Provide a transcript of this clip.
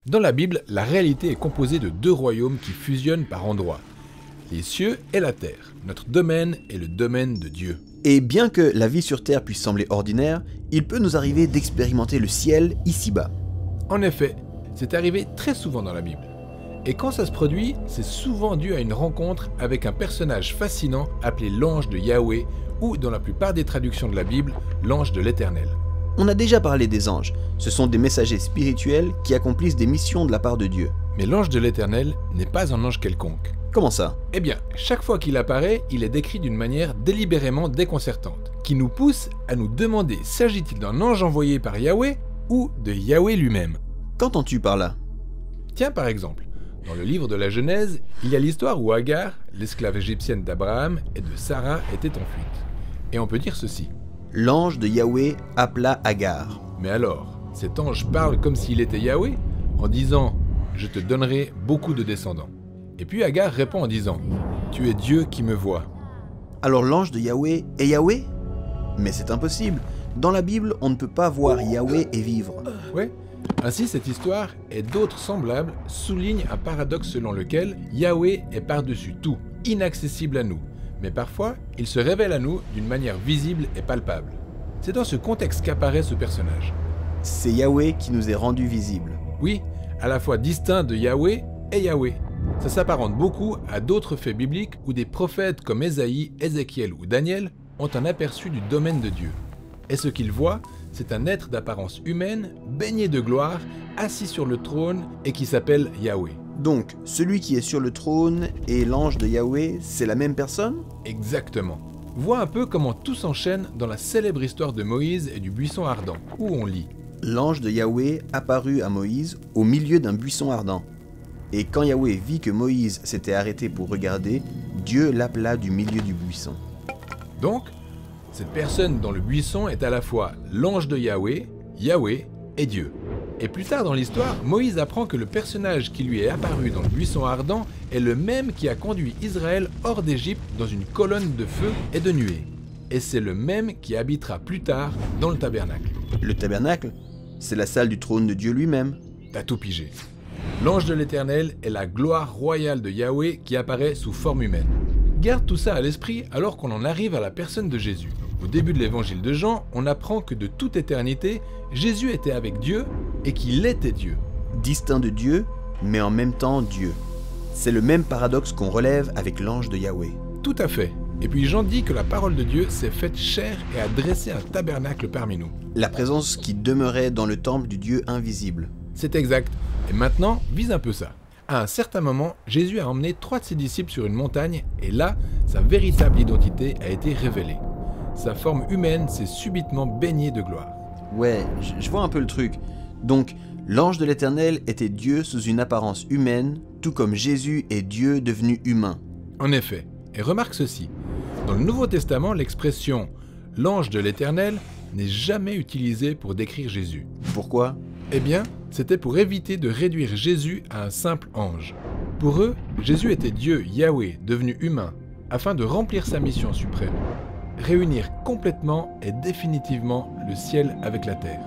Dans la Bible, la réalité est composée de deux royaumes qui fusionnent par endroits. Les cieux et la terre. Notre domaine est le domaine de Dieu. Et bien que la vie sur Terre puisse sembler ordinaire, il peut nous arriver d'expérimenter le ciel ici-bas. En effet, c'est arrivé très souvent dans la Bible. Et quand ça se produit, c'est souvent dû à une rencontre avec un personnage fascinant appelé l'ange de Yahweh ou, dans la plupart des traductions de la Bible, l'ange de l'Éternel. On a déjà parlé des anges. Ce sont des messagers spirituels qui accomplissent des missions de la part de Dieu. Mais l'ange de l'Éternel n'est pas un ange quelconque. Comment ça? Eh bien, chaque fois qu'il apparaît, il est décrit d'une manière délibérément déconcertante, qui nous pousse à nous demander s'agit-il d'un ange envoyé par Yahweh ou de Yahweh lui-même. Qu'entends-tu par là? Tiens par exemple, dans le livre de la Genèse, il y a l'histoire où Agar, l'esclave égyptienne d'Abraham et de Sarah, était en fuite. Et on peut dire ceci. L'ange de Yahweh appela Agar. Mais alors, cet ange parle comme s'il était Yahweh, en disant « Je te donnerai beaucoup de descendants ». Et puis Agar répond en disant « Tu es Dieu qui me voit ». Alors l'ange de Yahweh est Yahweh? Mais c'est impossible. Dans la Bible, on ne peut pas voir Yahweh et vivre. Ouais. Ainsi, cette histoire et d'autres semblables soulignent un paradoxe selon lequel Yahweh est par-dessus tout, inaccessible à nous. Mais parfois, il se révèle à nous d'une manière visible et palpable. C'est dans ce contexte qu'apparaît ce personnage. C'est Yahweh qui nous est rendu visible. Oui, à la fois distinct de Yahweh et Yahweh. Ça s'apparente beaucoup à d'autres faits bibliques où des prophètes comme Ésaïe, Ézéchiel ou Daniel ont un aperçu du domaine de Dieu. Et ce qu'ils voient, c'est un être d'apparence humaine, baigné de gloire, assis sur le trône et qui s'appelle Yahweh. Donc, celui qui est sur le trône et l'ange de Yahweh, c'est la même personne? Exactement. Vois un peu comment tout s'enchaîne dans la célèbre histoire de Moïse et du buisson ardent, où on lit. L'ange de Yahweh apparut à Moïse au milieu d'un buisson ardent. Et quand Yahweh vit que Moïse s'était arrêté pour regarder, Dieu l'appela du milieu du buisson. Donc, cette personne dans le buisson est à la fois l'ange de Yahweh, Yahweh et Dieu. Et plus tard dans l'histoire, Moïse apprend que le personnage qui lui est apparu dans le buisson ardent est le même qui a conduit Israël hors d'Égypte dans une colonne de feu et de nuée. Et c'est le même qui habitera plus tard dans le tabernacle. Le tabernacle, c'est la salle du trône de Dieu lui-même. T'as tout pigé. L'ange de l'Éternel est la gloire royale de Yahweh qui apparaît sous forme humaine. Garde tout ça à l'esprit alors qu'on en arrive à la personne de Jésus. Au début de l'évangile de Jean, on apprend que de toute éternité, Jésus était avec Dieu et qu'il était Dieu. Distinct de Dieu, mais en même temps Dieu. C'est le même paradoxe qu'on relève avec l'ange de Yahweh. Tout à fait. Et puis Jean dit que la parole de Dieu s'est faite chair et a dressé un tabernacle parmi nous. La présence qui demeurait dans le temple du Dieu invisible. C'est exact. Et maintenant, vise un peu ça. À un certain moment, Jésus a emmené 3 de ses disciples sur une montagne et là, sa véritable identité a été révélée. Sa forme humaine s'est subitement baignée de gloire. Ouais, je vois un peu le truc. Donc, l'ange de l'Éternel était Dieu sous une apparence humaine, tout comme Jésus est Dieu devenu humain. En effet. Et remarque ceci. Dans le Nouveau Testament, l'expression « l'ange de l'Éternel » n'est jamais utilisée pour décrire Jésus. Pourquoi? Eh bien, c'était pour éviter de réduire Jésus à un simple ange. Pour eux, Jésus était Dieu Yahweh devenu humain, afin de remplir sa mission suprême. Réunir complètement et définitivement le ciel avec la terre.